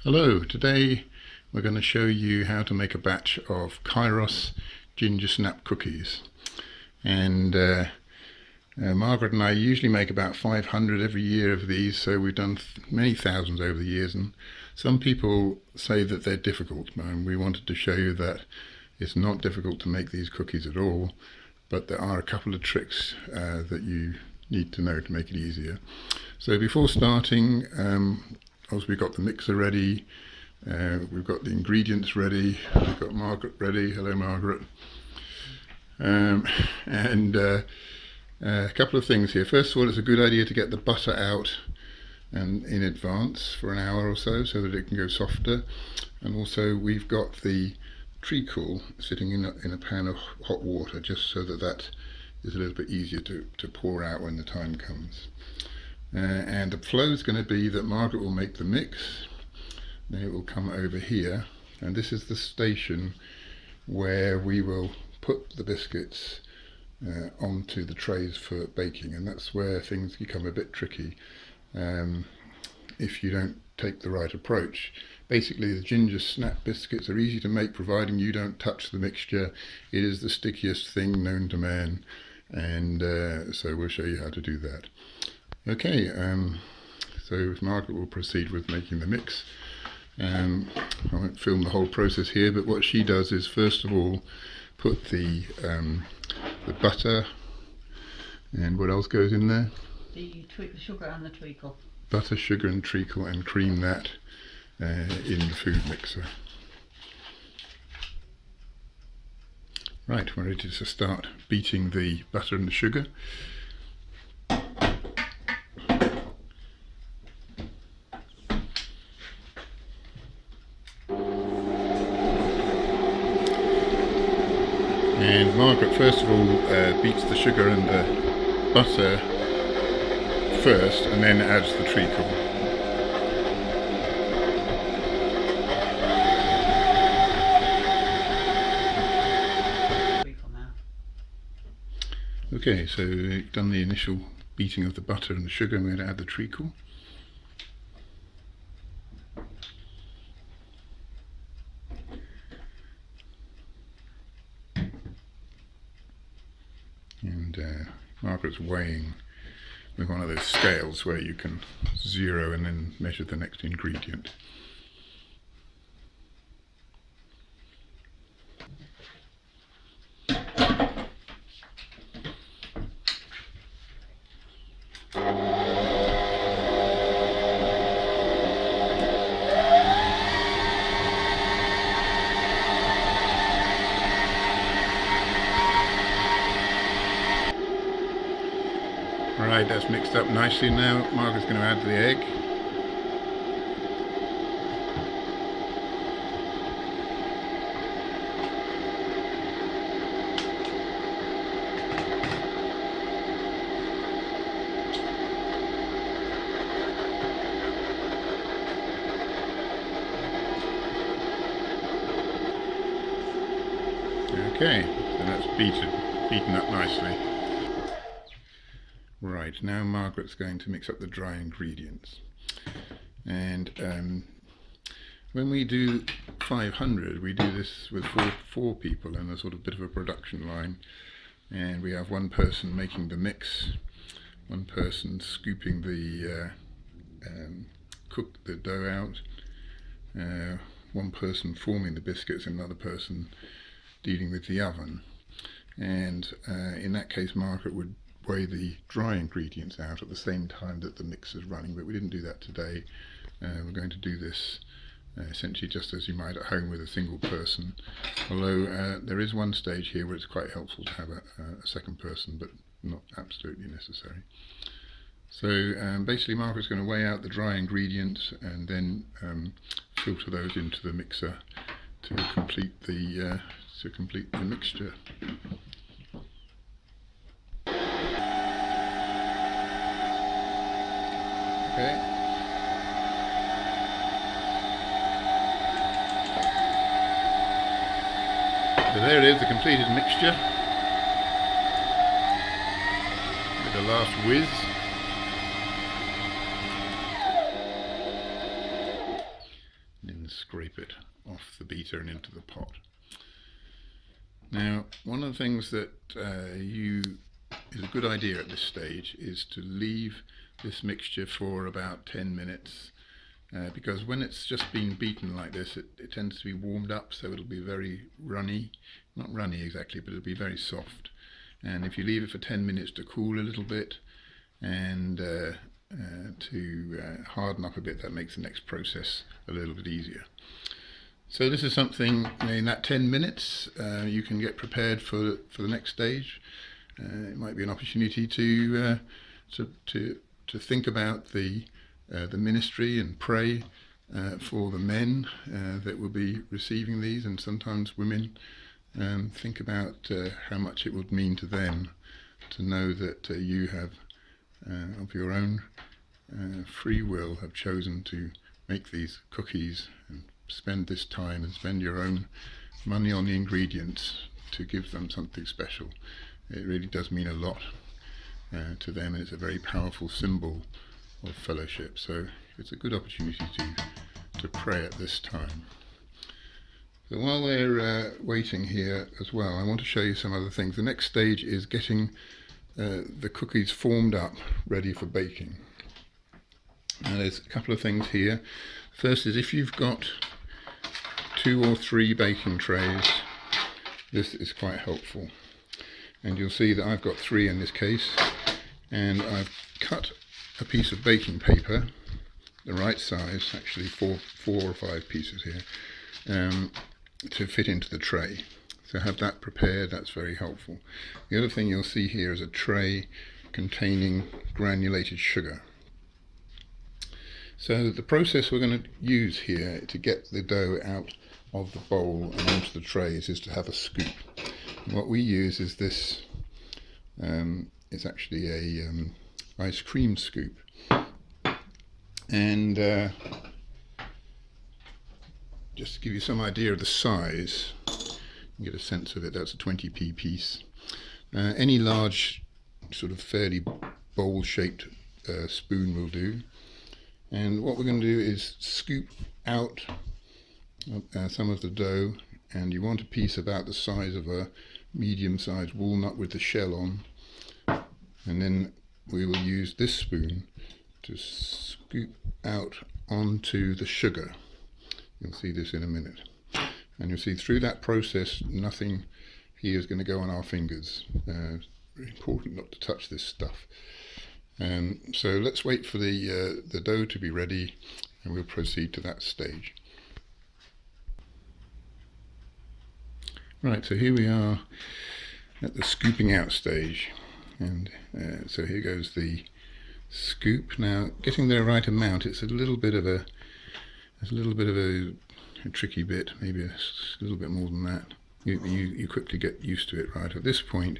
Hello, today we're going to show you how to make a batch of Kairos Ginger Snap Cookies. And Margaret and I usually make about 500 every year of these, so we've done many thousands over the years, and some people say that they're difficult, and we wanted to show you that it's not difficult to make these cookies at all, but there are a couple of tricks that you need to know to make it easier. So before starting, obviously we've got the mixer ready, we've got the ingredients ready, we've got Margaret ready. Hello Margaret. A couple of things here. First of all, it's a good idea to get the butter out and in advance for an hour or so that it can go softer. And also we've got the treacle sitting in a pan of hot water, just so that is a little bit easier to pour out when the time comes. And the flow is going to be that Margaret will make the mix, then it will come over here, and this is the station where we will put the biscuits onto the trays for baking, and that's where things become a bit tricky if you don't take the right approach. Basically, the ginger snap biscuits are easy to make providing you don't touch the mixture. It is the stickiest thing known to man, and so we'll show you how to do that. Okay, so Margaret will proceed with making the mix. I won't film the whole process here, but what she does is first of all put the butter, and what else goes in there? The sugar and the treacle. Butter, sugar and treacle, and cream that in the food mixer. Right, we're ready to start beating the butter and the sugar. And Margaret first of all beats the sugar and the butter first, and then adds the treacle. Okay, so we've done the initial beating of the butter and the sugar, and we're going to add the treacle. And Margaret's weighing with one of those scales where you can zero and then measure the next ingredient. Alright, that's mixed up nicely now. Margaret's going to add the egg. Okay, so that's beaten up nicely. Right, now Margaret's going to mix up the dry ingredients, and when we do 500 we do this with four people in a sort of bit of a production line, and we have one person making the mix, one person scooping the cook the dough out, one person forming the biscuits, and another person dealing with the oven. And in that case Margaret would weigh the dry ingredients out at the same time that the mix is running, but we didn't do that today. We're going to do this essentially just as you might at home with a single person, although there is one stage here where it's quite helpful to have a second person, but not absolutely necessary. So basically Margaret's going to weigh out the dry ingredients and then filter those into the mixer to complete the mixture. Okay. So there it is, the completed mixture with the last whiz. scrape it off the beater and into the pot. Now, one of the things that is a good idea at this stage is to leave this mixture for about 10 minutes because when it's just been beaten like this, it tends to be warmed up, so it'll be very runny. Not runny exactly, but it'll be very soft. And if you leave it for 10 minutes to cool a little bit and to harden up a bit, that makes the next process a little bit easier. So this is something, in that 10 minutes you can get prepared for the next stage. It might be an opportunity to think about the ministry and pray for the men that will be receiving these, and sometimes women. Think about how much it would mean to them to know that you have, of your own free will, have chosen to make these cookies and spend this time and spend your own money on the ingredients to give them something special. It really does mean a lot to them, and it's a very powerful symbol of fellowship. So it's a good opportunity to pray at this time. So while we're waiting here as well, I want to show you some other things. The next stage is getting the cookies formed up, ready for baking. Now there's a couple of things here. First is, if you've got 2 or 3 baking trays, this is quite helpful. And you'll see that I've got 3 in this case, and I've cut a piece of baking paper, the right size, actually 4 or 5 pieces here, to fit into the tray. So have that prepared, that's very helpful. The other thing you'll see here is a tray containing granulated sugar. So the process we're going to use here to get the dough out of the bowl and onto the trays is to have a scoop. And what we use is this, it's actually a ice cream scoop. And just to give you some idea of the size, you get a sense of it, that's a 20p piece. Any large, sort of fairly bowl-shaped spoon will do. And what we're going to do is scoop out some of the dough, and you want a piece about the size of a medium-sized walnut with the shell on. And then we will use this spoon to scoop out onto the sugar. You'll see this in a minute. And you'll see through that process, nothing here is going to go on our fingers. Very important not to touch this stuff. So let's wait for the dough to be ready, and we'll proceed to that stage. Right, so here we are at the scooping out stage, and so here goes the scoop. Now, getting the right amount, it's a little bit of a tricky bit, maybe a little bit more than that. You quickly get used to it. Right at this point,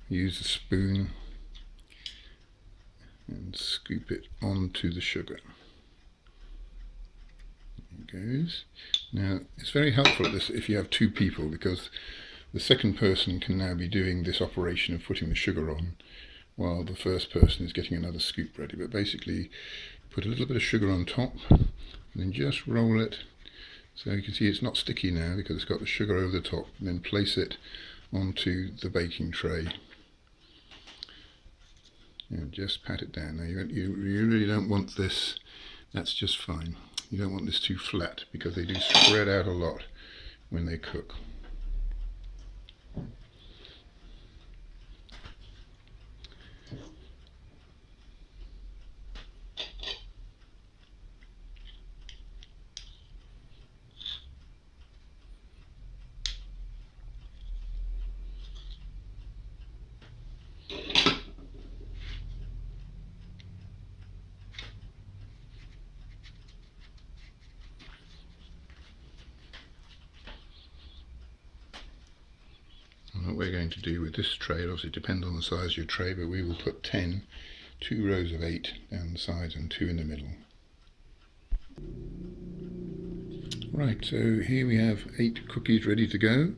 use a spoon and scoop it onto the sugar. There it goes. Now, it's very helpful at this if you have 2 people, because the second person can now be doing this operation of putting the sugar on while the first person is getting another scoop ready. But basically, put a little bit of sugar on top and then just roll it. So you can see it's not sticky now because it's got the sugar over the top, and then place it onto the baking tray. And just pat it down. Now you really don't want this, that's just fine. You don't want this too flat because they do spread out a lot when they cook. What we're going to do with this tray, it obviously depends on the size of your tray, but we will put 10, 2 rows of 8 down the sides and 2 in the middle. Right, so here we have 8 cookies ready to go.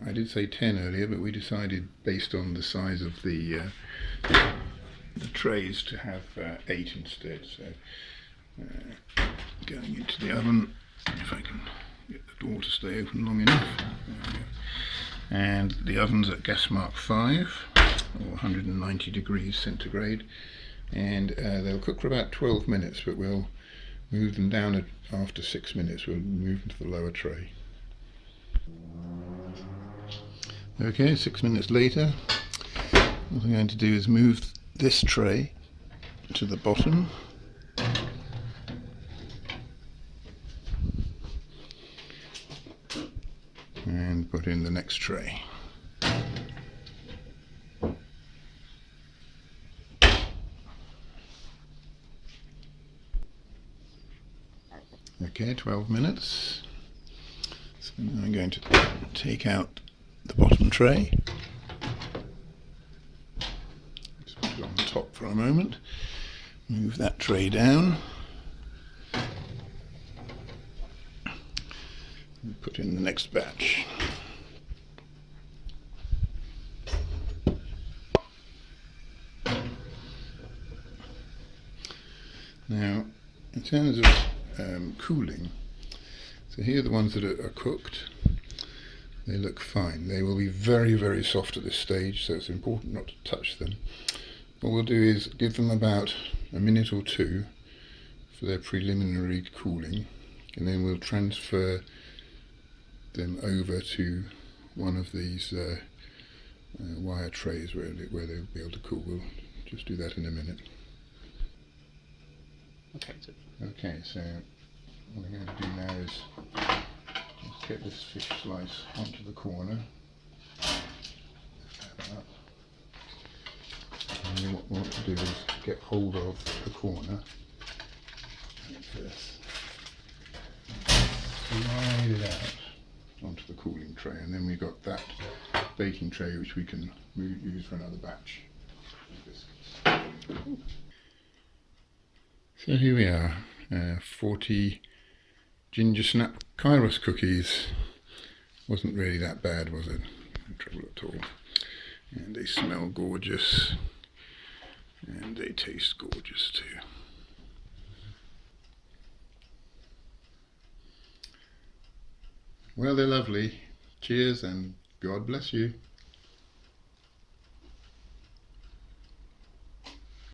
I did say 10 earlier, but we decided based on the size of the trays to have 8 instead. So going into the oven, if I can get the door to stay open long enough. There we go. And the oven's at gas mark 5 or 190 degrees centigrade, and they'll cook for about 12 minutes, but we'll move them down after 6 minutes. We'll move them to the lower tray. Okay, 6 minutes later, what I'm going to do is move this tray to the bottom. And put in the next tray. Okay, 12 minutes. So now I'm going to take out the bottom tray. Just put it on top for a moment. Move that tray down. And put in the next batch. Now, in terms of cooling, so here are the ones that are cooked. They look fine. They will be very, very soft at this stage, so it's important not to touch them. What we'll do is give them about a minute or two for their preliminary cooling, and then we'll transfer them over to one of these wire trays where they'll be able to cool. We'll just do that in a minute. Okay, so what I'm going to do now is just get this fish slice onto the corner. Lift that up. And then what we want to do is get hold of the corner like this. Slide it out onto the cooling tray, and then we've got that baking tray which we can use for another batch of biscuits. So here we are, 40 ginger snap Kairos cookies. Wasn't really that bad, was it? No trouble at all. And they smell gorgeous, and they taste gorgeous too. Well, they're lovely. Cheers and God bless you.